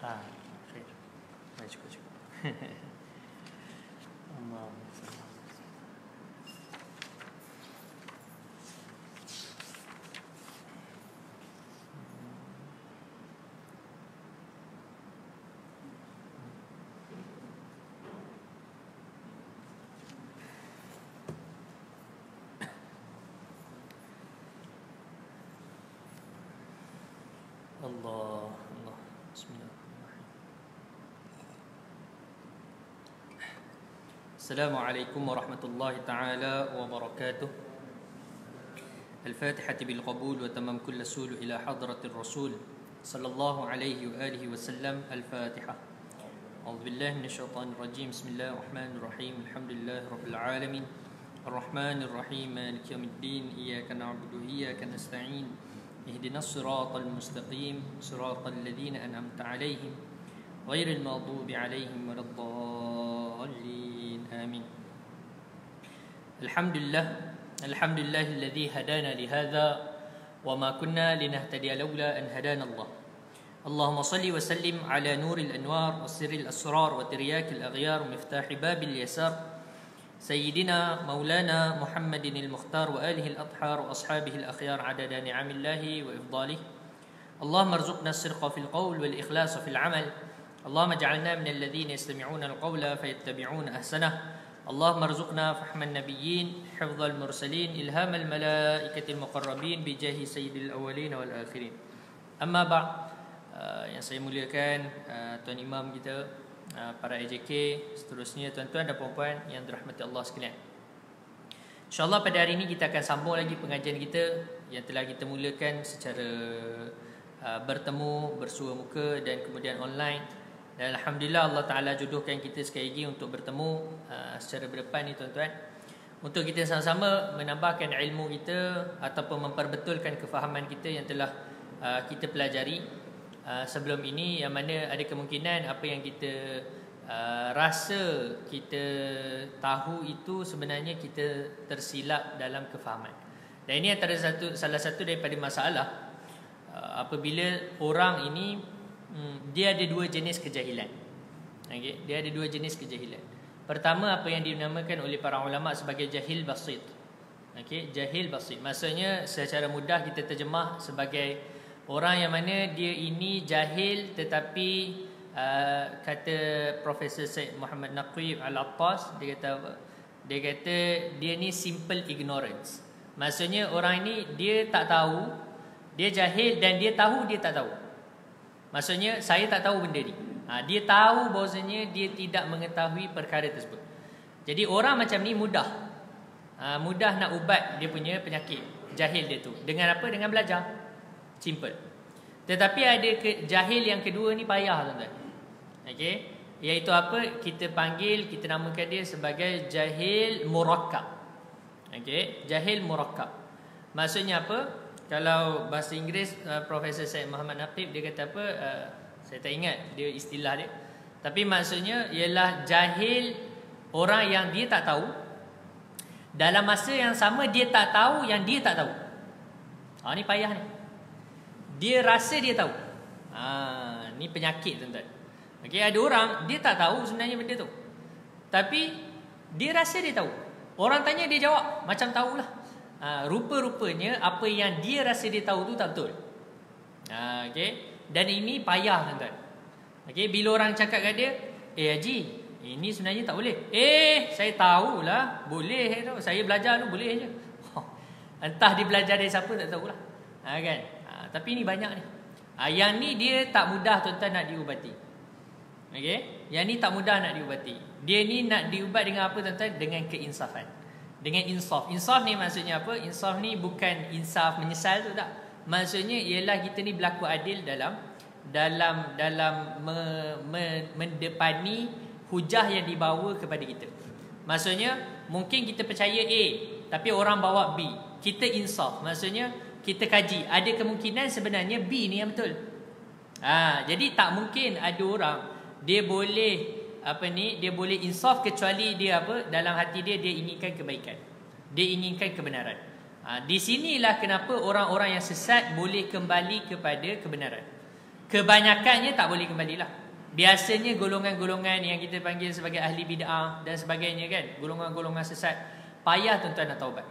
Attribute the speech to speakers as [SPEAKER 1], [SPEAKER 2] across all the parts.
[SPEAKER 1] Khair. Baik, cukup. Allah. Allah, Allah. Bismillahirrahmanirrahim. Assalamualaikum warahmatullahi taala wabarakatuh. Al-Fatihah bil qabul wa tamam kull sul ila hadratir rasul sallallahu alaihi wa alihi wasallam. Al-Fatihah. A'udzu billahi minasyaitonir rajim. Bismillahirrahmanirrahim. Alhamdulillahirabbil alamin. Arrahmanir rahim. Maliki yaumiddin. Iyyaka na'budu wa iyyaka nasta'in. اهدنا الصراط المستقيم صراط الذين أنعمت عليهم غير المغضوب عليهم ولا الضالين آمين. الحمد لله الذي هدانا لهذا وما كنا لنهتدي لولا أن هدانا الله. اللهم صل وسلم على نور الأنوار وسر الأسرار وترياك الأغيار ومفتاح باب اليسار سيدنا مولانا محمد المختار وآله الأطهار وأصحابه الأخيار عدد نعم الله وإفضاله. اللهم ارزقنا الصدق في القول والإخلاص في العمل. اللهم اجعلنا من الذين يستمعون القول فيتبعون أحسنه. اللهم ارزقنا فهم النبيين حفظ المرسلين إلهام الملائكة المقربين بجاه سيد الأولين والآخرين. أما بعد, yang saya muliakan Tuan Imam kita, para AJK, seterusnya tuan-tuan dan puan-puan yang dirahmati Allah sekalian. InsyaAllah pada hari ini kita akan sambung lagi pengajian kita yang telah kita mulakan secara bertemu, bersua muka dan kemudian online. Dan Alhamdulillah Allah Ta'ala jodohkan kita sekali lagi untuk bertemu secara berdepan ni tuan-tuan, untuk kita sama-sama menambahkan ilmu kita ataupun memperbetulkan kefahaman kita yang telah kita pelajari sebelum ini, yang mana ada kemungkinan apa yang kita rasa kita tahu itu sebenarnya kita tersilap dalam kefahaman. Dan ini antara salah satu daripada masalah apabila orang ini dia ada dua jenis kejahilan. Okay? Dia ada dua jenis kejahilan. Pertama, apa yang dinamakan oleh para ulama sebagai jahil basit. Okay? Jahil basit maksudnya secara mudah kita terjemah sebagai orang yang mana dia ini jahil, tetapi kata Profesor Syed Muhammad Naqib Al-Attas, dia kata dia ni simple ignorance. Maksudnya orang ini dia tak tahu, dia jahil dan dia tahu dia tak tahu. Maksudnya saya tak tahu benda ni. Dia tahu bahawasanya dia tidak mengetahui perkara tersebut. Jadi orang macam ni mudah nak ubat dia punya penyakit jahil dia tu. Dengan apa? Dengan belajar. Simple. Tetapi ada jahil yang kedua ni payah tuan-tuan. Okey, iaitu apa? Kita namakan dia sebagai jahil murakkab. Okey, jahil murakkab. Maksudnya apa? Kalau bahasa Inggeris Profesor Syed Muhammad Naqib dia kata apa? Saya tak ingat dia istilah dia. Tapi maksudnya ialah jahil orang yang dia tak tahu, dalam masa yang sama dia tak tahu yang dia tak tahu. Ni payah ni. Dia rasa dia tahu. Ni penyakit tuan-tuan. Okey, ada orang dia tak tahu sebenarnya benda tu, tapi dia rasa dia tahu. Orang tanya dia jawab macam tahulah. Rupa-rupanya apa yang dia rasa dia tahu tu tak betul. Okey, dan ini payah tuan-tuan. Okey, bila orang cakap kat dia, Haji, ini sebenarnya tak boleh. Saya tahulah boleh tu. Saya belajar tu boleh je. Entah dia belajar dari siapa tak tahulah. Kan? Tapi ni banyak ni. Yang ni dia tak mudah tuan-tuan nak diubati. Okey, yang ni tak mudah nak diubati. Dia ni nak diubat dengan apa tuan-tuan? Dengan keinsafan. Dengan insaf. Insaf ni maksudnya apa? Insaf ni bukan insaf menyesal tu, tak. Maksudnya ialah kita ni berlaku adil dalam mendepani hujah yang dibawa kepada kita. Maksudnya mungkin kita percaya A, tapi orang bawa B. Kita insaf. Maksudnya kita kaji, ada kemungkinan sebenarnya B ni yang betul. Jadi tak mungkin ada orang dia boleh dia boleh insaf kecuali dia dalam hati dia inginkan kebaikan. Dia inginkan kebenaran. Di sinilah kenapa orang-orang yang sesat boleh kembali kepada kebenaran. Kebanyakannya tak boleh kembalilah. Biasanya golongan-golongan yang kita panggil sebagai ahli bid'ah dan sebagainya kan, golongan-golongan sesat, payah tuan-tuan nak taubat.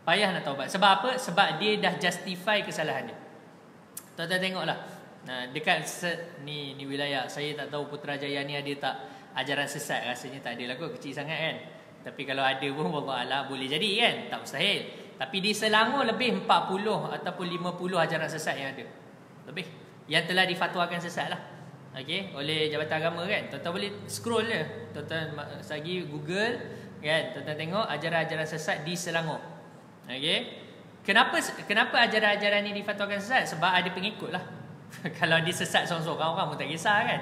[SPEAKER 1] Payah nak taubat. Sebab apa? Sebab dia dah justify kesalahan dia. Tuan-tuan tengoklah. Nah, dekat ni wilayah saya tak tahu Putrajaya ni ada tak ajaran sesat. Rasanya tak ada lah kot, kecil sangat kan. Tapi kalau ada pun wallahualam boleh jadi kan, tak mustahil. Tapi di Selangor lebih 40 ataupun 50 ajaran sesat yang ada. Lebih yang telah difatwakan sesat lah. Okey, oleh Jabatan Agama kan. Tuan-tuan boleh scroll je. Tuan-tuan lagi Google kan, tuan-tuan tengok ajaran-ajaran sesat di Selangor. Okey. Kenapa ajaran-ajaran ni difatwakan sesat? Sebab ada pengikut lah. Kalau dia sesat seorang-seorang, orang pun tak kisah kan.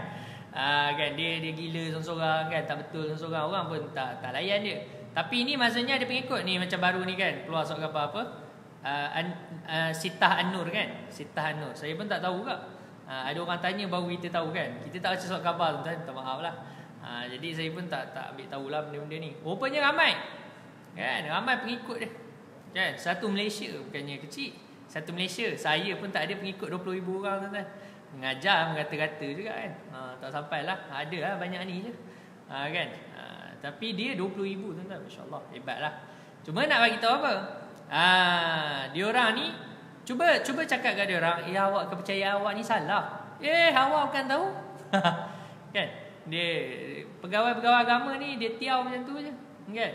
[SPEAKER 1] Kan dia gila seorang-seorang kan, tak betul seorang-seorang, orang pun tak layan dia. Tapi ni maksudnya ada pengikut ni, macam baru ni kan keluar soal apa Sitah An-Nur kan. Sitah An-Nur. Saya pun tak tahu juga. Ada orang tanya baru kita tahu kan. Kita tak baca surat khabar tuan-tuan, minta maaf lah. Jadi saya pun tak ambil tahulah benda-benda ni. Rupanya ramai. Kan, ramai pengikut dia. Kan, satu Malaysia bukannya kecil. Satu Malaysia, saya pun tak ada pengikut 20,000 orang tuan-tuan. Mengajar, mengata-kata juga kan. Tak sampailah. Ada lah banyak ni je. Kan. Tapi dia 20,000 tuan-tuan. Masya-Allah, hebatlah. Cuma nak bagi tahu apa? Diorang ni Cuba cakap kat dia orang, awak kepercayaan awak ni salah. Awak bukan tahu. Kan? Dia pegawai-pegawai agama ni dia tiau macam tu je. Kan?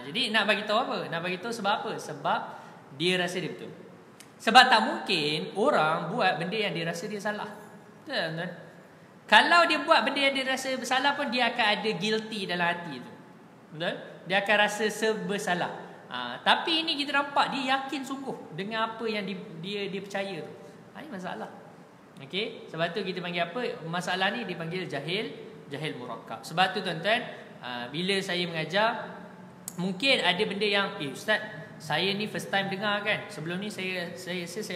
[SPEAKER 1] Jadi nak bagi tahu apa? Nak bagi tahu sebab apa? Sebab dia rasa dia betul. Sebab tak mungkin orang buat benda yang dia rasa dia salah. Betul kan? Kalau dia buat benda yang dia rasa bersalah pun dia akan ada guilty dalam hati tu. Betul? Dia akan rasa bersalah. Tapi ini kita nampak dia yakin sungguh dengan apa yang dia percaya tu. Ini masalah. Okey, sebab tu kita panggil apa? Masalah ni dipanggil jahil murakkab. Sebab tu tuan-tuan, bila saya mengajar, mungkin ada benda yang ustaz, saya ni first time dengar kan. Sebelum ni saya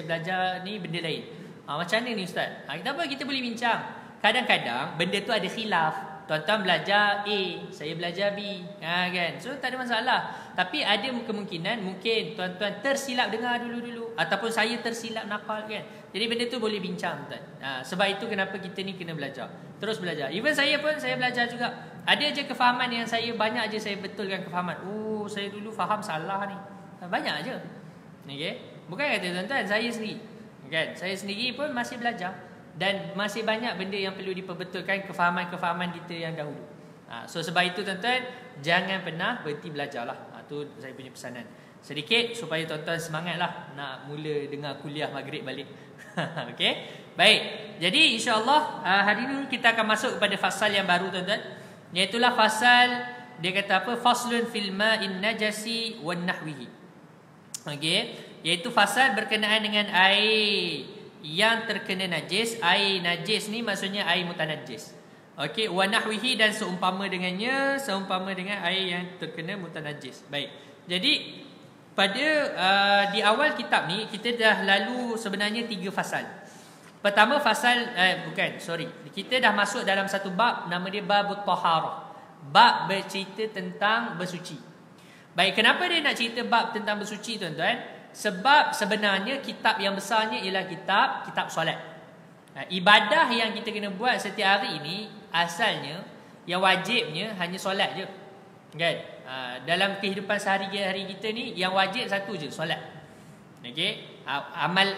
[SPEAKER 1] belajar ni benda lain. Macam mana ni ustaz? Kita boleh bincang. Kadang-kadang benda tu ada khilaf. Tuan-tuan belajar A, saya belajar B, kan? So tak ada masalah. Tapi ada kemungkinan mungkin tuan-tuan tersilap dengar dulu ataupun saya tersilap nakal kan. Jadi benda tu boleh bincang tuan. Sebab itu kenapa kita ni kena belajar. Terus belajar. Even saya pun saya belajar juga. Ada je kefahaman yang saya banyak je saya betulkan kefahaman. Saya dulu faham salah ni. Banyak je. Okey. Bukan kata tuan-tuan, saya sendiri. Kan? Saya sendiri pun masih belajar. Dan masih banyak benda yang perlu diperbetulkan kefahaman-kefahaman kita yang dahulu. So sebab itu tuan-tuan, jangan pernah berhenti belajarlah. Itu saya punya pesanan. Sedikit supaya tuan-tuan semangatlah nak mula dengar kuliah maghrib balik. Okey. Baik. Jadi insya-Allah hari ini kita akan masuk kepada fasal yang baru tuan-tuan. Iaitulah fasal dia kata apa? Faslun fil ma'in najasi wan nahwihi. Okey. Iaitu fasal berkenaan dengan air yang terkena najis. Air najis ni maksudnya air mutanajis. Okey, wa nahwihi dan seumpama dengannya, seumpama dengan air yang terkena mutanajis. Baik. Jadi pada di awal kitab ni kita dah lalu sebenarnya 3 fasal. Pertama fasal kita dah masuk dalam satu bab nama dia babut taharah. Bab bercerita tentang bersuci. Baik, kenapa dia nak cerita bab tentang bersuci tuan-tuan? Sebab sebenarnya kitab yang besarnya ialah kitab solat. Ibadah yang kita kena buat setiap hari ini asalnya yang wajibnya hanya solat je. Kan? Dalam kehidupan sehari-hari kita ni yang wajib satu je, solat. Okey?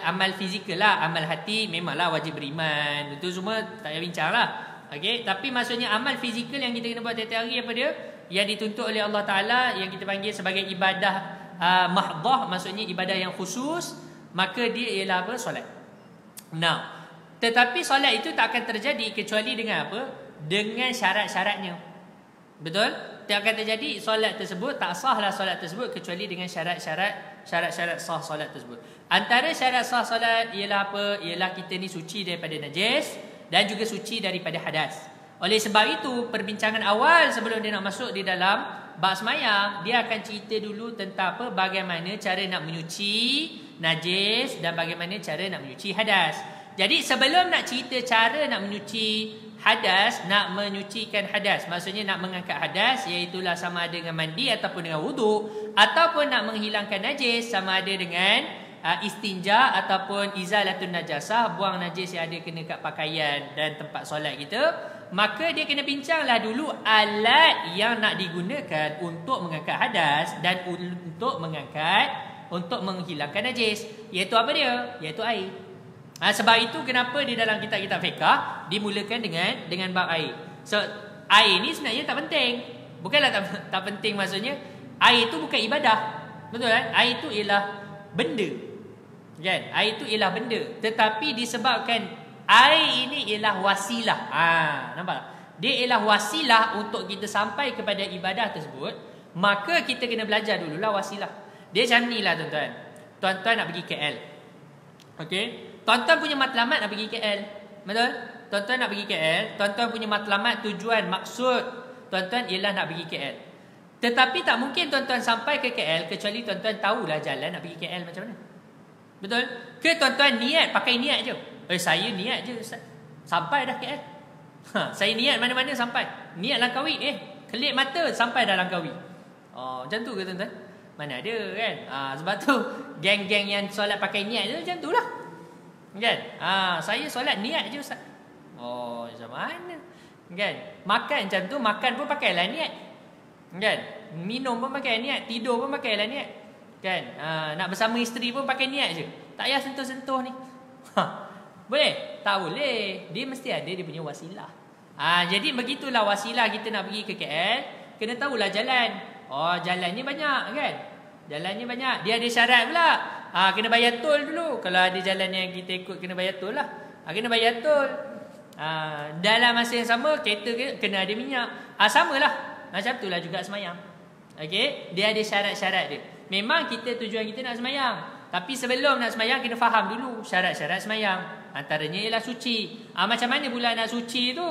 [SPEAKER 1] Amal fizikal lah, amal hati memanglah wajib beriman. Itu semua tak payah bincanglah. Okey, tapi maksudnya amal fizikal yang kita kena buat setiap hari apa dia? Yang dituntut oleh Allah Taala yang kita panggil sebagai ibadah mahdah, maksudnya ibadah yang khusus, maka dia ialah apa? Solat. Nah, tetapi solat itu tak akan terjadi kecuali dengan apa? Dengan syarat-syaratnya. Betul? Tak akan terjadi solat tersebut, tak sahlah solat tersebut kecuali dengan syarat-syarat sah solat tersebut. Antara syarat sah solat ialah apa? Ialah kita ni suci daripada najis dan juga suci daripada hadas. Oleh sebab itu, perbincangan awal sebelum dia nak masuk di dalam bab sembahyang, dia akan cerita dulu tentang apa? Bagaimana cara nak menyuci najis dan bagaimana cara nak menyuci hadas. Jadi sebelum nak cerita cara nak menyuci hadas, nak menyucikan hadas, maksudnya nak mengangkat hadas, iaitulah sama ada dengan mandi ataupun dengan wuduk, ataupun nak menghilangkan najis sama ada dengan istinja ataupun izalatun najasah, buang najis yang ada kena kat pakaian dan tempat solat kita, maka dia kena bincanglah dulu alat yang nak digunakan untuk mengangkat hadas dan untuk menghilangkan najis, iaitu apa dia? Iaitu air. Sebab itu kenapa di dalam kitab-kitab fiqah dimulakan dengan bab air. So air ni sebenarnya tak penting. Bukanlah tak penting, maksudnya air tu bukan ibadah. Betul kan? Air tu ialah benda. Kan? Air tu ialah benda. Tetapi disebabkan air ini ialah wasilah. Nampak tak? Dia ialah wasilah untuk kita sampai kepada ibadah tersebut, maka kita kena belajar dululah wasilah. Dia macam ni lah tuan-tuan. Tuan-tuan nak pergi KL. Okey? Tuan-tuan punya matlamat nak pergi KL. Betul? Tuan-tuan nak pergi KL, tuan-tuan punya matlamat, tujuan, maksud tuan-tuan ialah nak pergi KL. Tetapi tak mungkin tuan-tuan sampai ke KL kecuali tuan-tuan tahulah jalan nak pergi KL macam mana. Betul? Ke tuan-tuan niat, pakai niat je. Saya niat je Ustaz, sampai dah KL. Saya niat mana-mana sampai. Niat Langkawi, kelip mata sampai dah Langkawi. Macam tu ke tuan-tuan? Mana ada kan? Sebab tu geng-geng yang solat pakai niat je macam tu lah. Kan? Saya solat niat je Ustaz. Macam mana? Kan? Makan macam tu, makan pun pakailah niat. Kan? Minum pun pakai niat, tidur pun pakailah niat. Kan? Nak bersama isteri pun pakai niat je. Tak payah sentuh-sentuh ni. Boleh? Tak boleh. Dia mesti ada dia punya wasilah. Jadi begitulah wasilah kita nak pergi ke KL, kena tahulah jalan. Jalannya banyak kan? Jalannya banyak. Dia ada syarat pula. Kena bayar tol dulu. Kalau ada jalan yang kita ikut, kena bayar tol lah. Kena bayar tol. Dalam masa yang sama, kereta kena ada minyak. Samalah. Macam itulah juga semayang. Okey, dia ada syarat-syarat dia. Memang tujuan kita nak semayang, tapi sebelum nak semayang kena faham dulu syarat-syarat semayang. Antaranya ialah suci. Macam mana pula nak suci tu?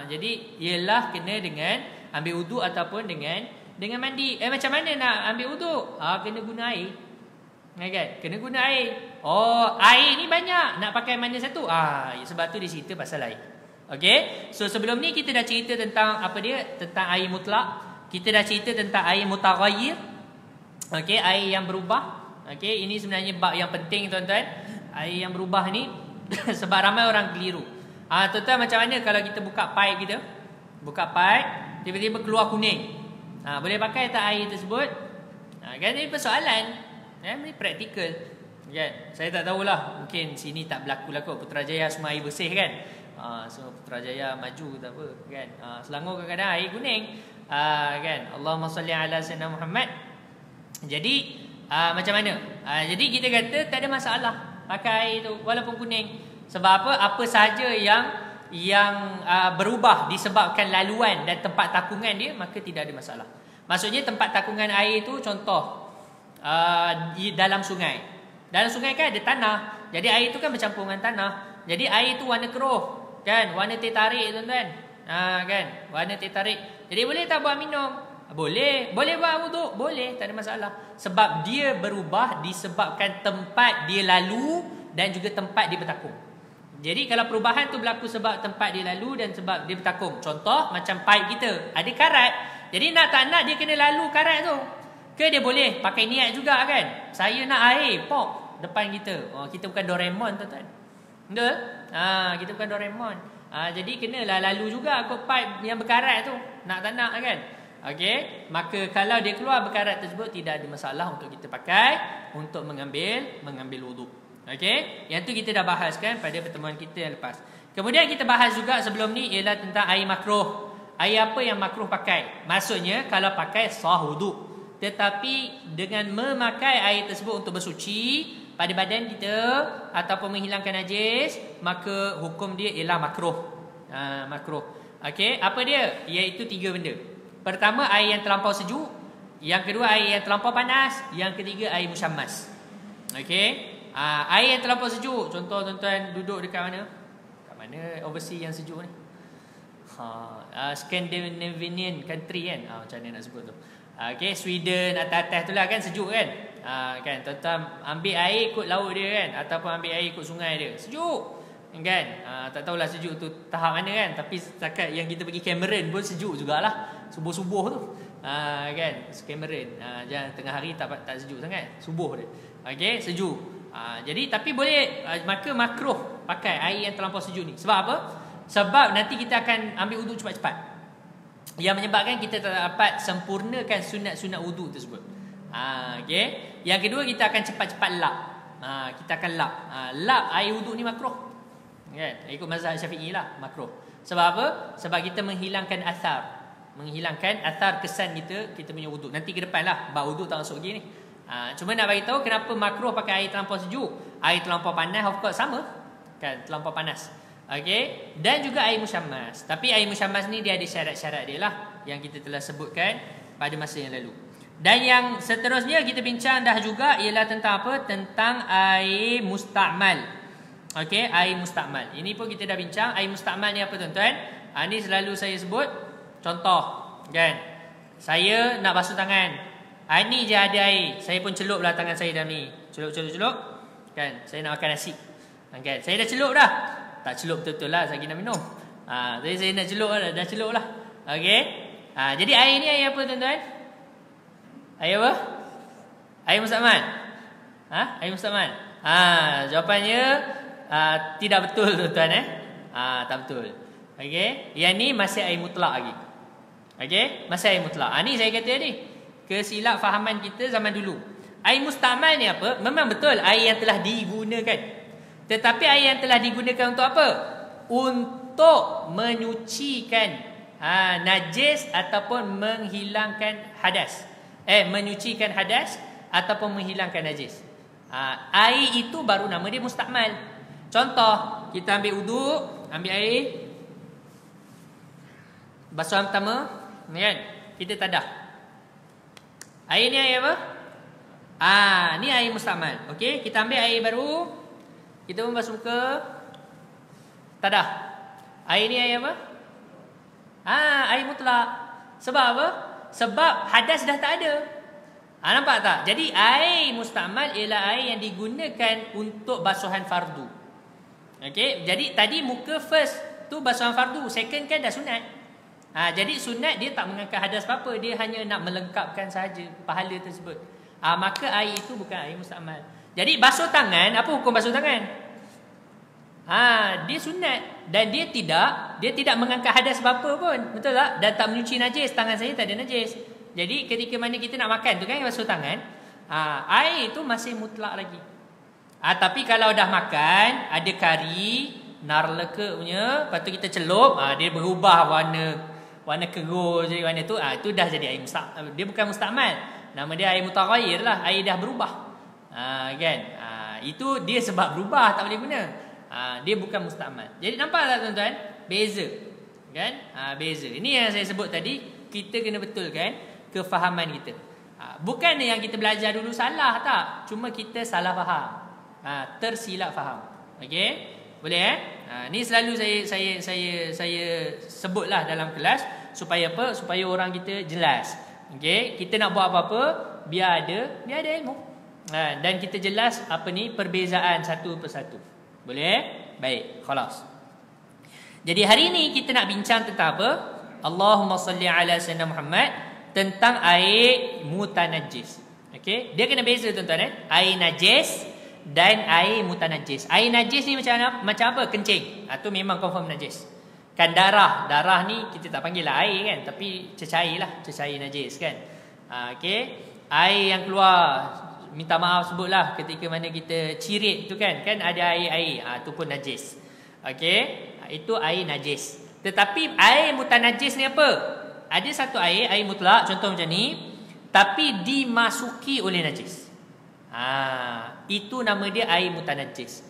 [SPEAKER 1] Jadi ialah kena dengan ambil wuduk ataupun dengan mandi. Macam mana nak ambil wuduk? Kena guna air. Kan? Kena guna air. Air ni banyak. Nak pakai mana satu? Sebab tu dia cerita pasal air. Okey. So sebelum ni kita dah cerita tentang apa dia? Tentang air mutlak. Kita dah cerita tentang air mutaghayyir. Okey, air yang berubah. Okey, ini sebenarnya bab yang penting tuan-tuan. Air yang berubah ni sebab ramai orang keliru. Tuan-tuan, macam mana kalau kita buka pipe kita? Buka pipe, tiba-tiba keluar kuning. Boleh pakai tak air tersebut? Kan ini persoalan. Ini praktikal. Kan? Saya tak tahulah. Mungkin sini tak berlaku-laku. Putrajaya semua air bersih kan? So Putrajaya maju tak apa kan? Selangor kadang-kadang air kuning. Kan? Allahumma salli ala sayyidina Muhammad. Jadi macam mana? Jadi kita kata tak ada masalah pakai air tu walaupun kuning. Sebab apa? Apa sahaja yang berubah disebabkan laluan dan tempat takungan dia, maka tidak ada masalah. Maksudnya tempat takungan air tu, contoh di dalam sungai. Dalam sungai kan ada tanah. Jadi air tu kan bercampur dengan tanah. Jadi air tu warna keruh, kan? Warna teh tarik tuan-tuan. Kan? Warna teh tarik. Jadi boleh tak buat minum? Boleh. Boleh buat wuduk? Boleh, tak ada masalah. Sebab dia berubah disebabkan tempat dia lalu dan juga tempat dia bertakung. Jadi kalau perubahan tu berlaku sebab tempat dia lalu dan sebab dia bertakung. Contoh macam pipe kita, ada karat. Jadi nak tak nak dia kena lalu karat tu. Ke dia boleh pakai niat juga kan? Saya nak air, pop depan kita. Kita bukan Doraemon tuan-tuan. Betul? Kita bukan Doraemon. Jadi kenalah lalu juga kot pipe yang berkarat tu. Nak tak nak kan? Okey, maka kalau dia keluar berkarat tersebut, tidak ada masalah untuk kita pakai untuk mengambil wuduk. Okey, yang tu kita dah bahaskan pada pertemuan kita yang lepas. Kemudian kita bahas juga sebelum ni ialah tentang air makruh. Air apa yang makruh pakai? Maksudnya kalau pakai sah wuduk. Tetapi dengan memakai air tersebut untuk bersuci pada badan kita ataupun menghilangkan najis, maka hukum dia ialah makruh. Makruh. Okey, apa dia? Iaitu 3 benda. Pertama, air yang terlampau sejuk. Yang kedua, air yang terlampau panas. Yang ketiga, air musyammas. Okey. Air yang terlampau sejuk. Contoh tuan-tuan duduk dekat mana? Kat mana overseas yang sejuk ni? Scandinavian country kan? Macam mana nak sebut tu? Okey, Sweden atas-atas tu lah kan, sejuk kan? Kan tuan-tuan ambil air ikut laut dia kan, ataupun ambil air ikut sungai dia. Sejuk. Kan? Tak tahulah sejuk tu tahap mana kan, tapi setakat yang kita pergi Cameron pun sejuk jugalah. Subuh-subuh tu. Kan? Cameron. Jangan tengah hari tak sejuk sangat. Subuh dia. Okey, sejuk. Jadi tapi boleh maka makruh pakai air yang terlampau sejuk ni. Sebab apa? Sebab nanti kita akan ambil wuduk cepat-cepat. Yang menyebabkan kita tak dapat sempurnakan sunat-sunat wuduk tersebut. Okey. Yang kedua, kita akan cepat-cepat lap. Kita akan lap. Lap air wuduk ni makruh. Kan? Ikut mazhab Syafi'i lah, makruh. Sebab apa? Sebab kita menghilangkan asar. Menghilangkan asar kesan kita punya wuduk. Nanti ke depan lah, bab wuduk tak masuk lagi ni. Cuma nak bagi tahu kenapa makruh pakai air terlampau sejuk. Air terlampau panas of course sama. Kan, terlampau panas. Okey, dan juga air musyammas. Tapi air musyammas ni dia ada syarat-syarat dia lah yang kita telah sebutkan pada masa yang lalu. Dan yang seterusnya kita bincang dah juga ialah tentang apa? Tentang air musta'mal. Okey, air musta'mal. Ini pun kita dah bincang. Air musta'mal ni apa tuan-tuan? Ni selalu saya sebut contoh, kan? Saya nak basuh tangan. Ni je ada air. Saya pun celuplah tangan saya dalam ni. Celup. Kan? Saya nak makan nasi. Kan? Saya dah celup dah. Tak celup betul-betul lah, saya nak minum. Saya nak celup lah, dah celup lah. Okey. Jadi air ni air apa tuan-tuan? Air apa? Air musta'mal. Air musta'mal. Jawapannya tidak betul tuan-tuan. Tak betul. Okey. Yang ni masih air mutlak lagi. Okey, masih air mutlak. Ni saya kata ni, kesilap fahaman kita zaman dulu. Air musta'mal ni apa? Memang betul air yang telah digunakan. Tetapi air yang telah digunakan untuk apa? Untuk menyucikan najis ataupun menghilangkan hadas. Menyucikan hadas ataupun menghilangkan najis. Air itu baru nama dia musta'mal. Contoh, kita ambil wuduk, ambil air, basuhan pertama, kan? Kita tadah. Air ni air apa? Ni air musta'mal. Okey, kita ambil air baru, kita pun basuh muka, tadah. Air ni air apa? Air mutlak. Sebab apa? Sebab hadas dah tak ada. Nampak tak? Jadi air musta'mal ialah air yang digunakan untuk basuhan fardu. Okey, jadi tadi muka first tu basuhan fardu, second kan dah sunat. Jadi sunat dia tak mengangkat hadas apa-apa, dia hanya nak melengkapkan sahaja pahala tersebut. Maka air itu bukan air musta'mal. Jadi basuh tangan, apa hukum basuh tangan? Dia sunat dan dia tidak mengangkat hadas apa-apa pun. Betul tak? Dan tak menyuci najis, tangan saya tak ada najis. Jadi ketika mana kita nak makan tu kan basuh tangan, air itu masih mutlak lagi. Tapi kalau dah makan, ada kari, narleka punya, lepas tu kita celup, dia berubah warna keruh jadi warna tu, itu dah jadi air musta'mal. Dia bukan musta'mal. Nama dia air mutaghayyir lah, air dah berubah. Kan? Itu dia sebab berubah tak boleh guna. Dia bukan musta'mal. Jadi nampak tak tuan-tuan? Beza. Kan? Beza. Ini yang saya sebut tadi, kita kena betulkan kefahaman kita. Bukan yang kita belajar dulu salah tak. Cuma kita salah faham. Tersilap faham. Okey? Boleh ni selalu saya sebutlah dalam kelas supaya apa? Supaya orang kita jelas. Okey? Kita nak buat apa-apa biar ada ilmu. Dan kita jelas apa ni perbezaan satu persatu. Boleh? Baik, khalas. Jadi hari ini kita nak bincang tentang apa? Allahumma salli ala sayyidina Muhammad, tentang air mutanajjis. Okey, dia kena beza tuan-tuan air najis dan air mutanajjis. Air najis ni macam apa? Kencing. Tu memang confirm najis. Kan darah ni kita tak panggil lah air kan, tapi cecair lah, cecair najis kan. Okey, air yang keluar, minta maaf sebutlah ketika mana kita cirit tu kan ada air, tu pun najis. Okey, itu air najis. Tetapi air mutanajjis ni apa? Ada satu air mutlak contoh macam ni, tapi dimasuki oleh najis. Itu nama dia air mutanajjis.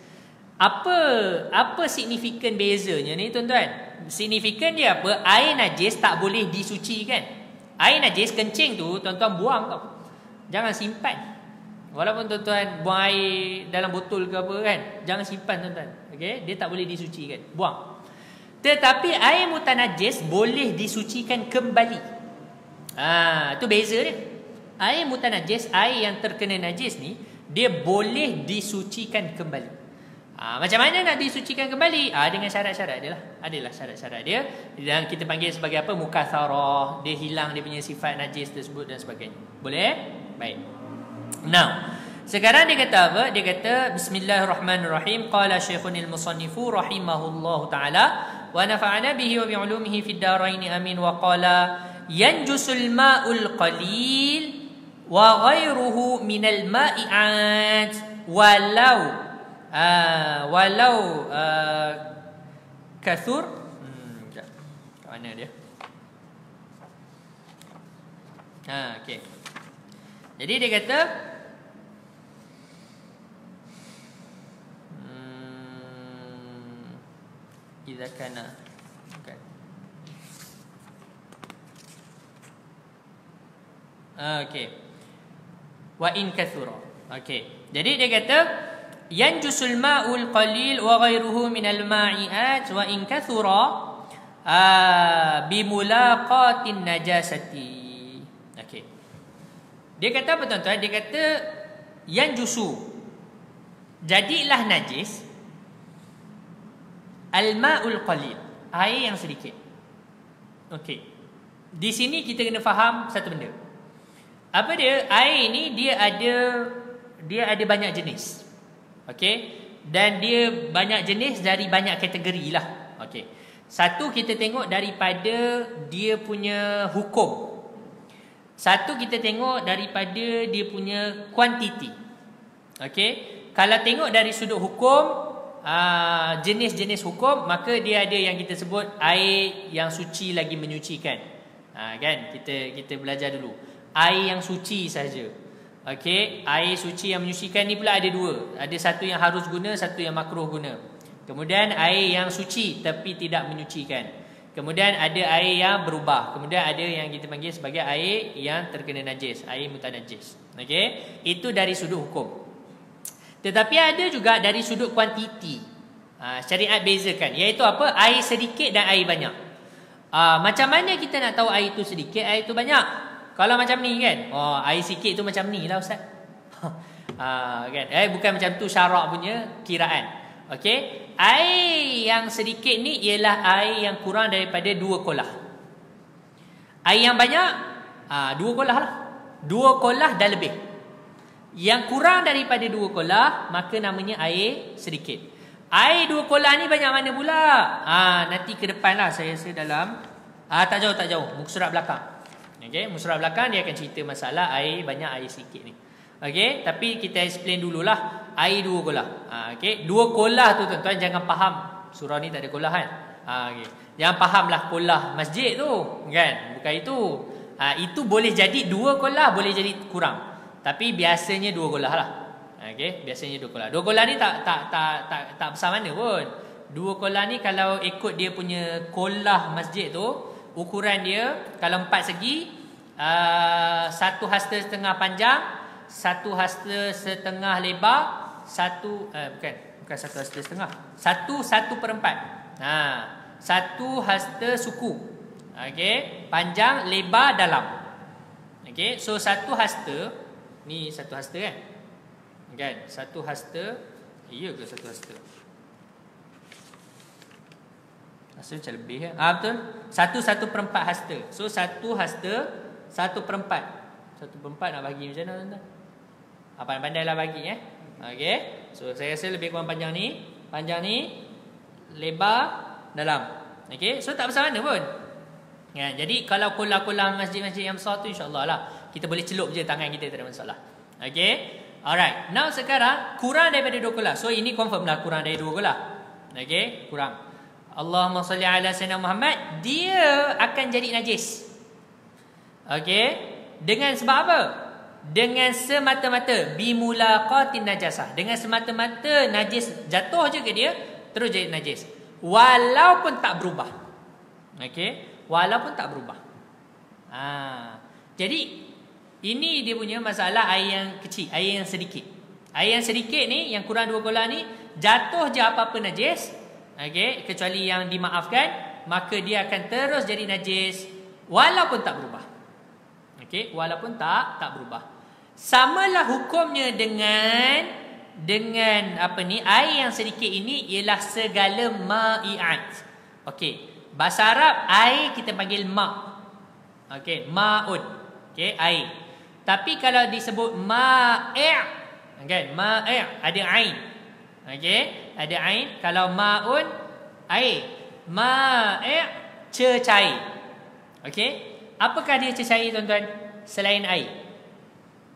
[SPEAKER 1] Apa signifikan bezanya ni tuan-tuan? Signifikan dia apa? Air najis tak boleh disucikan. Air najis kencing tu tuan-tuan buang tau. Jangan simpan. Walaupun tuan-tuan buang air dalam botol ke apa kan, jangan simpan tuan-tuan. Okey, dia tak boleh disucikan, buang. Tetapi air mutanajjis boleh disucikan kembali. Itu beza dia. Air mutanajjis, air yang terkena najis ni, dia boleh disucikan kembali. Macam mana nak disucikan kembali? Dengan syarat-syarat dia lah. Adalah syarat-syarat dia. Dan kita panggil sebagai apa? Mukatsarah. Dia hilang dia punya sifat najis tersebut dan sebagainya. Boleh? Baik. Now, Sekarang dia kata apa? Dia kata bismillahirrahmanirrahim. Qala Syekhunil Musannifu rahimahullahu taala wa nafa'ana bihi wa bi 'ulumihi fid dharain amin wa qala yanjusul ma'ul qalil wa ghairuhu minal ma'i'at walau kathur. Kat mana dia? Okey. Jadi dia kata idza kana bukan. Okey. Wa in kathura. Okey. Jadi dia kata yanjusul ma'ul qalil wa ghairuhu minal ma'i'at wa in kathura bimulaqatin najasati. Okey. Dia kata apa tuan-tuan? Dia kata yanjusu, jadilah najis al-ma'ul qalil, air yang sedikit. Okey. Di sini kita kena faham satu benda. Apa dia? Air ni dia ada banyak jenis. Okey. Dan dia banyak jenis dari banyak kategori lah. Okey. Satu kita tengok daripada dia punya hukum. Satu kita tengok daripada dia punya kuantiti. Okey. Kalau tengok dari sudut hukum, jenis-jenis hukum, maka dia ada yang kita sebut air yang suci lagi menyucikan. Kan kita belajar dulu air yang suci saja. Okey, air suci yang menyucikan ni pula ada dua. Ada satu yang harus guna, satu yang makruh guna. Kemudian air yang suci tapi tidak menyucikan. Kemudian ada air yang berubah. Kemudian ada yang kita panggil sebagai air yang terkena najis, air mutanajis. Okey, itu dari sudut hukum. Tetapi ada juga dari sudut kuantiti. Syariat bezakan, iaitu apa? Air sedikit dan air banyak. Macam mana kita nak tahu air itu sedikit, air itu banyak? Kalau macam ni kan, air sikit tu macam ni lah Ustaz. Kan? Bukan macam tu syarak punya kiraan. Okey, air yang sedikit ni ialah air yang kurang daripada 2 kolah. Air yang banyak 2 kolah lah. 2 kolah dan lebih. Yang kurang daripada 2 kolah maka namanya air sedikit. Air 2 kolah ni banyak mana pula? Nanti ke depan lah saya rasa dalam tak jauh muka surat belakang. Okey, muka surat belakang dia akan cerita masalah air banyak air sedikit ni. Okey, tapi kita explain dululah air 2 kolah. Okey, 2 kolah tu tuan-tuan jangan faham surah ni tak ada kolah kan. Okey. Jangan fahamlah kolah masjid tu kan. Bukan itu. Itu boleh jadi 2 kolah, boleh jadi kurang. Tapi biasanya 2 kolah lah. Okey, biasanya 2 kolah. 2 kolah ni tak besar mana pun. 2 kolah ni kalau ikut dia punya kolah masjid tu, ukuran dia kalau 4 segi, 1 hasta setengah panjang, 1 hasta setengah lebar, bukan 1 hasta setengah. 1/4. 1 hasta suku. Okey, panjang, lebar, dalam. Okey, so 1 hasta ni 1 hasta kan? Kan? 1 hasta. Iya ke 1 hasta? Rasa macam lebih kan? Betul. 1/4 hasta. So 1 hasta 1/4. 1/4 nak bagi macam mana tuan-tuan? Pandai-pandailah bagi Okey. So saya rasa lebih kurang panjang ni. Panjang ni, lebar, dalam. Okey. So tak besar mana pun. Ya, jadi kalau kolah-kolah masjid-masjid yang besar tu insya-Allah lah kita boleh celup je tangan kita, tak ada masalah. Okey. Alright. Now sekarang kurang daripada 2 kolah. So ini confirm lah kurang dari 2 kolah. Okey, kurang. Allahumma salli ala sayyidina Muhammad, dia akan jadi najis. Okey. Dengan sebab apa? Dengan semata-mata bimulaqatin najasah. Dengan semata-mata najis jatuh je ke dia, terus jadi najis. Walaupun tak berubah. Okey. Walaupun tak berubah. Jadi ini dia punya masalah air yang kecil, air yang sedikit. Air yang sedikit ni, yang kurang 2 kolah ni, jatuh je apa-apa najis, okey, kecuali yang dimaafkan, maka dia akan terus jadi najis walaupun tak berubah. Okey, walaupun tak berubah. Samalah hukumnya dengan apa ni, air yang sedikit ini ialah segala ma'i'at. Okey. Bahasa Arab air kita panggil ma'. Okey, ma'un. Okey, air. Tapi kalau disebut ma'i', Kan? Ma' ada ain. Okey, ada ain. Kalau ma'un air. Ma' cecair. Okey? Apakah dia cecair tuan-tuan? Selain air.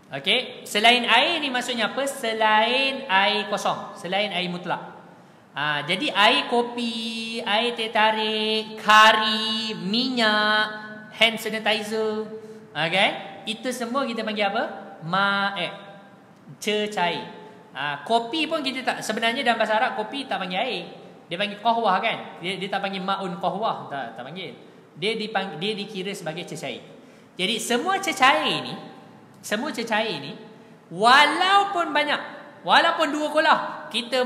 [SPEAKER 1] Okey, selain air ni maksudnya apa? Selain air kosong, selain air mutlak. Jadi air kopi, air teh tarik, kari, minyak, hand sanitizer, okay? Itu semua kita panggil apa? Ma', cecair. Kopi pun kita tak, sebenarnya dalam bahasa Arab kopi tak panggil air. Dia panggil qahwah kan? Dia tak panggil ma'un qahwah, tak panggil. Dia dikira sebagai cecair. Jadi semua cecair ni walaupun banyak, walaupun 2 kolah, kita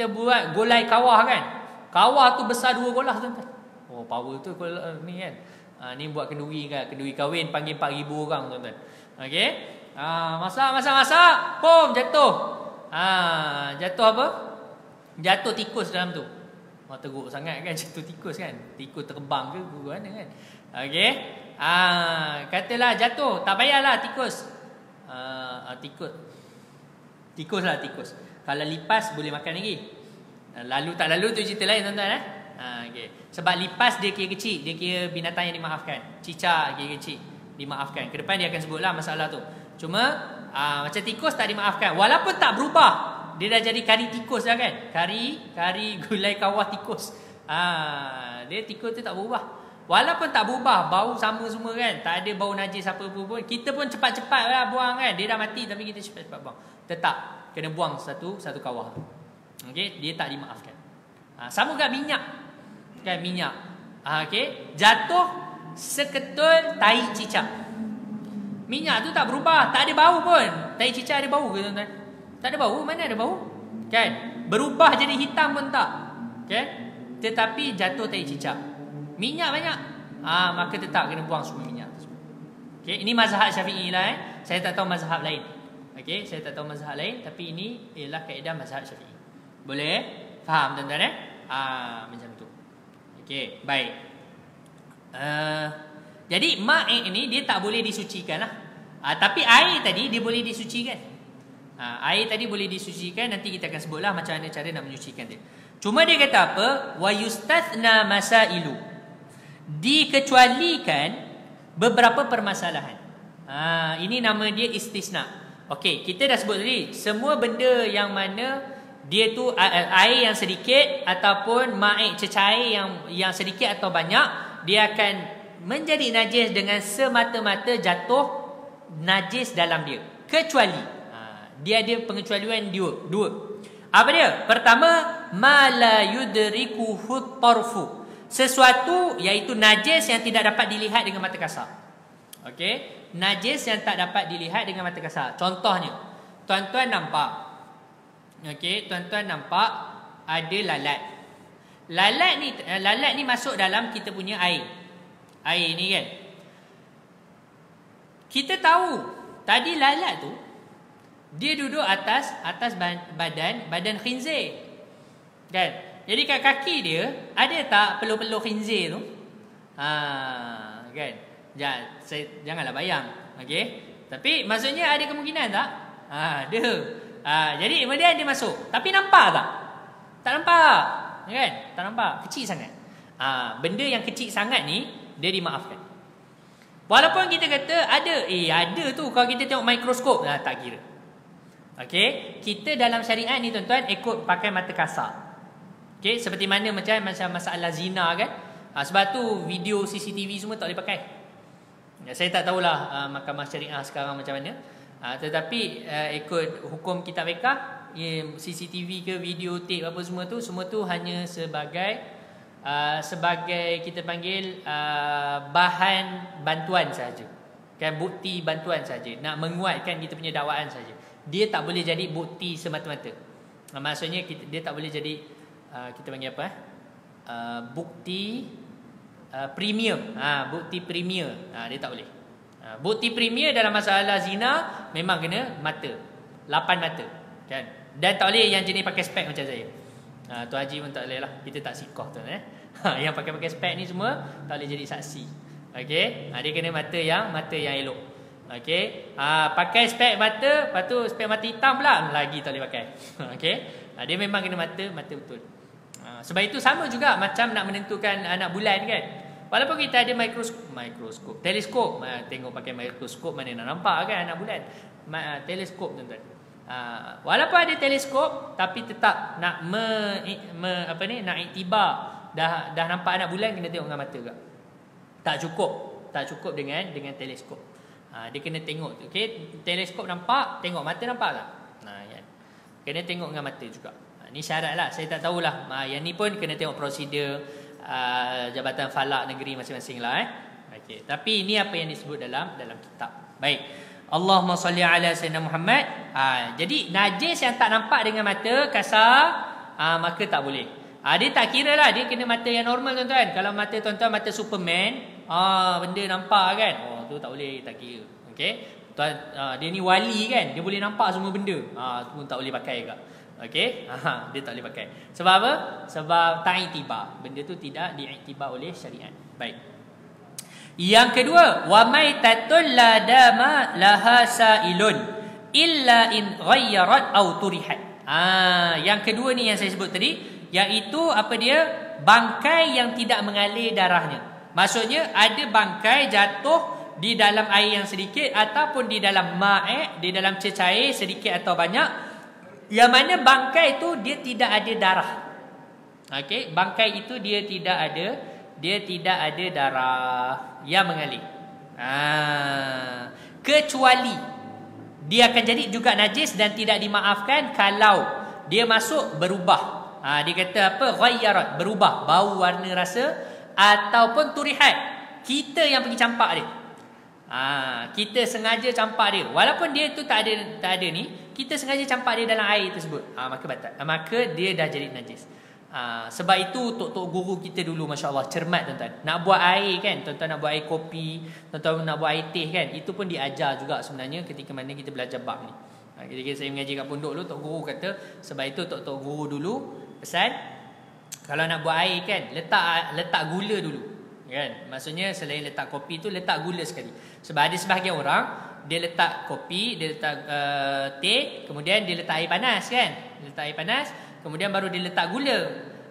[SPEAKER 1] buat gulai kawah kan. Kawah tu besar 2 kolah tuan-tuan. Oh, power tu ni kan. Ni buat kenduri kan, kenduri kahwin panggil 4,000 orang tuan-tuan. Okey? Masak, pom jatuh. Jatuh apa? Jatuh tikus dalam tu. Teruk sangat kan jatuh tikus kan. Tikus terbang ke mana kan. Okey? Katalah jatuh, tak payahlah tikus. Tikus. Kalau lipas boleh makan lagi. Lalu tak lalu tu cerita lain tuan-tuan okay. Sebab lipas dia kira kecil, dia kira binatang yang dimaafkan. Cicak kira kecil, dimaafkan. Ke depan dia akan sebutlah masalah tu. Cuma macam tikus tak dimaafkan. Walaupun tak berubah, dia dah jadi kari tikus dah kan. Kari gulai kawah tikus. Dia tikus tu tak berubah. Walaupun tak berubah, bau sama semua kan. Tak ada bau najis apa pun. Kita pun cepat-cepat lah buang kan. Dia dah mati tapi kita cepat-cepat buang. Tetap kena buang satu kawah. Okey, dia tak dimaafkan. Sama juga minyak. Kan minyak. Okey, jatuh seketul tai cicak. Minyak tu tak berubah, tak ada bau pun. Tai cicak ada bau ke tuan-tuan? Tak ada bau, mana ada bau? Kan? Berubah jadi hitam pun tak. Okey? Tetapi jatuh tai cicak. Minyak banyak. Maka tetap kena buang semua minyak. Okey, ini mazhab Syafi'i lah Saya tak tahu mazhab lain. Okey, saya tak tahu mazhab lain tapi ini ialah kaedah mazhab Syafi'i. Boleh? Faham tuan-tuan macam tu. Okey, baik. Jadi ma' ini dia tak boleh disucikan lah. Tapi air tadi dia boleh disucikan. Air tadi boleh disucikan. Nanti kita akan sebutlah macam mana cara nak menyucikan dia. Cuma dia kata apa? Wa yustathna masailu. Dikecualikan beberapa permasalahan. Ini nama dia istisna. Okey, kita dah sebut tadi semua benda yang mana dia tu air yang sedikit ataupun ma'i cecair yang sedikit atau banyak, dia akan menjadi najis dengan semata-mata jatuh najis dalam dia. Kecuali dia ada pengecualian dua. Apa dia? Pertama, ma la yudrikuhu tarfu. Sesuatu iaitu najis yang tidak dapat dilihat dengan mata kasar. Okey, najis yang tak dapat dilihat dengan mata kasar. Contohnya, tuan-tuan nampak. Okey, tuan-tuan nampak ada lalat. Lalat ni masuk dalam kita punya air. Air ni kan. Kita tahu tadi lalat tu dia duduk atas badan khinzir. Kan? Jadi kat kaki dia ada tak peluh-peluh khinzir tu? Kan? Janganlah bayang. Okey. Tapi maksudnya ada kemungkinan tak? Ada. Jadi kemudian dia masuk. Tapi nampak tak? Tak nampak. Kan? Tak nampak. Kecil sangat. Benda yang kecil sangat ni dia dimaafkan. Walaupun kita kata ada tu kalau kita tengok mikroskop tak kira. Okey, kita dalam syariat ni tuan-tuan ikut pakai mata kasar. Okey, seperti mana macam masalah zina kan? Sebab tu video CCTV semua tak boleh pakai. Saya tak tahulah mahkamah syariah sekarang macam mana. Tetapi ikut hukum kitab fiqh, CCTV ke video tape apa semua tu hanya sebagai kita panggil bahan bantuan saja. Kan, bukti bantuan saja, nak menguatkan kita punya dakwaan saja. Dia tak boleh jadi bukti semata-mata. Maksudnya dia tak boleh jadi kita panggil apa? Bukti premium. Bukti premier. Dia tak boleh. Bukti premier dalam masalah zina memang kena mata. 8 mata. Kan? Dan tak boleh yang jenis pakai spek macam saya. Tu Haji pun tak boleh lah. Kita tak sikoh tu yang pakai spek ni semua tak boleh jadi saksi. Okey? Dia kena mata yang elok. Okey. Pakai spek mata, lepas tu spek mata hitam pula lagi tak boleh pakai. Okey. Dia memang kena mata betul. Sebab itu sama juga macam nak menentukan anak bulan kan. Walaupun kita ada mikroskop, teleskop, tengok pakai mikroskop mana nak nampak kan anak bulan. Teleskop tuan-tuan. Walaupun ada teleskop tapi tetap nak nak iktibar dah nampak anak bulan kena tengok dengan mata juga. Tak cukup dengan teleskop. Dia kena tengok, okey, teleskop nampak, tengok mata nampak tak? Kan. Kena tengok dengan mata juga. Ni syarat lah, saya tak tahulah. Yang ni pun kena tengok prosedur Jabatan Falak Negeri masing-masing lah. Okey, tapi ini apa yang disebut dalam kitab. Baik. Allahumma salli ala sayyidina Muhammad. Jadi najis yang tak nampak dengan mata kasar, maka tak boleh. Dia tak kira lah, dia kena mata yang normal tuan-tuan. Kalau mata tuan-tuan mata Superman, benda nampak kan, tu tak boleh, tak kira. Okey, dia ni wali kan, dia boleh nampak semua benda, tu pun tak boleh pakai juga. Okey, dia tak boleh pakai. Sebab apa? Sebab tak iktibar, benda tu tidak diiktibar oleh syariat. Baik. Yang kedua, wa maitatul la dama laha sailun illa in ghayyarat aw turihat. Yang kedua ni yang saya sebut tadi, iaitu apa dia? Bangkai yang tidak mengalir darahnya. Maksudnya ada bangkai jatuh di dalam air yang sedikit ataupun di dalam di dalam cecair sedikit atau banyak, yang mana bangkai itu dia tidak ada darah. Okey, bangkai itu dia tidak ada darah yang mengalir. Kecuali dia akan jadi juga najis dan tidak dimaafkan kalau dia masuk berubah. Dia kata apa? Ghayyarat, berubah bau, warna, rasa, ataupun turihat, kita yang pergi campak dia. Kita sengaja campak dia, walaupun dia tu tak ada ni, kita sengaja campak dia dalam air tersebut, maka batal, maka dia dah jadi najis. Sebab itu tok-tok guru kita dulu, masya-Allah, cermat tuan-tuan. Nak buat air kan, tuan-tuan nak buat air kopi, tuan-tuan nak buat air teh kan, itu pun diajar juga sebenarnya ketika mana kita belajar bab ni. Ketika saya mengaji kat pondok dulu, tok guru kata, sebab itu tok-tok guru dulu pesan, kalau nak buat air kan, letak gula dulu kan. Maksudnya selain letak kopi tu, letak gula sekali. Sebab ada sebahagian orang, dia letak kopi, dia letak teh, kemudian dia letak air panas kan. Dia letak air panas, kemudian baru dia letak gula.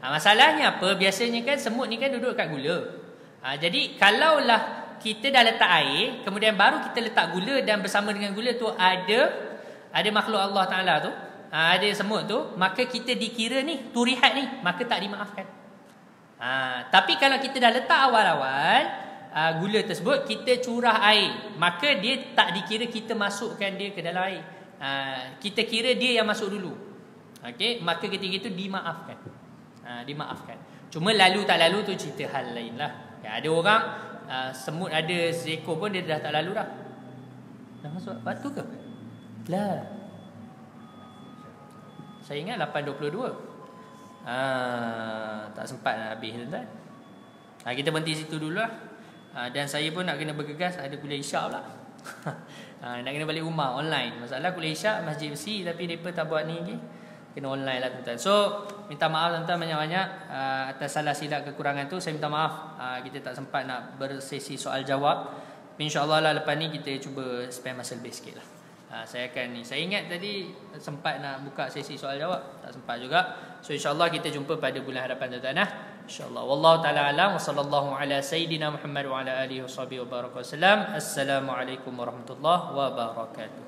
[SPEAKER 1] Masalahnya apa? Biasanya kan semut ni kan duduk kat gula. Jadi kalaulah kita dah letak air, kemudian baru kita letak gula, dan bersama dengan gula tu ada makhluk Allah Ta'ala tu, ada semut tu, maka kita dikira ni turihat ni, maka tak dimaafkan. Tapi kalau kita dah letak awal-awal gula tersebut, kita curah air, maka dia tak dikira kita masukkan dia ke dalam air. Kita kira dia yang masuk dulu. Okey, maka ketika itu dimaafkan. Dimaafkan. Cuma lalu tak lalu tu cerita hal lain lah. Ada orang semut ada seekor pun dia dah tak lalu dah. Dah masuk batu ke? Lah. Saya ingat 8.22. Tak sempat nak habis tuan. Kita berhenti situ dulu lah. Dan saya pun nak kena bergegas, ada kuliah isyak pula. Nak kena balik rumah online. Masalah kuliah isyak Masjid Besi, tapi mereka tak buat ni lagi. Kena online lah tuan-tuan. So minta maaf tuan-tuan banyak-banyak atas salah silap kekurangan tu. Saya minta maaf kita tak sempat nak bersesi soal jawab. InsyaAllah lah lepas ni kita cuba spend masa lebih sikit lah. Saya ingat tadi sempat nak buka sesi soal jawab, tak sempat juga. So insyaAllah kita jumpa pada bulan hadapan tuan-tuan. InsyaAllah. Wallahu ta'ala alam. Wa sallallahu ala sayyidina Muhammad wa ala alihi wa sahbihi wa baraka wasallam. Assalamualaikum warahmatullahi wabarakatuh.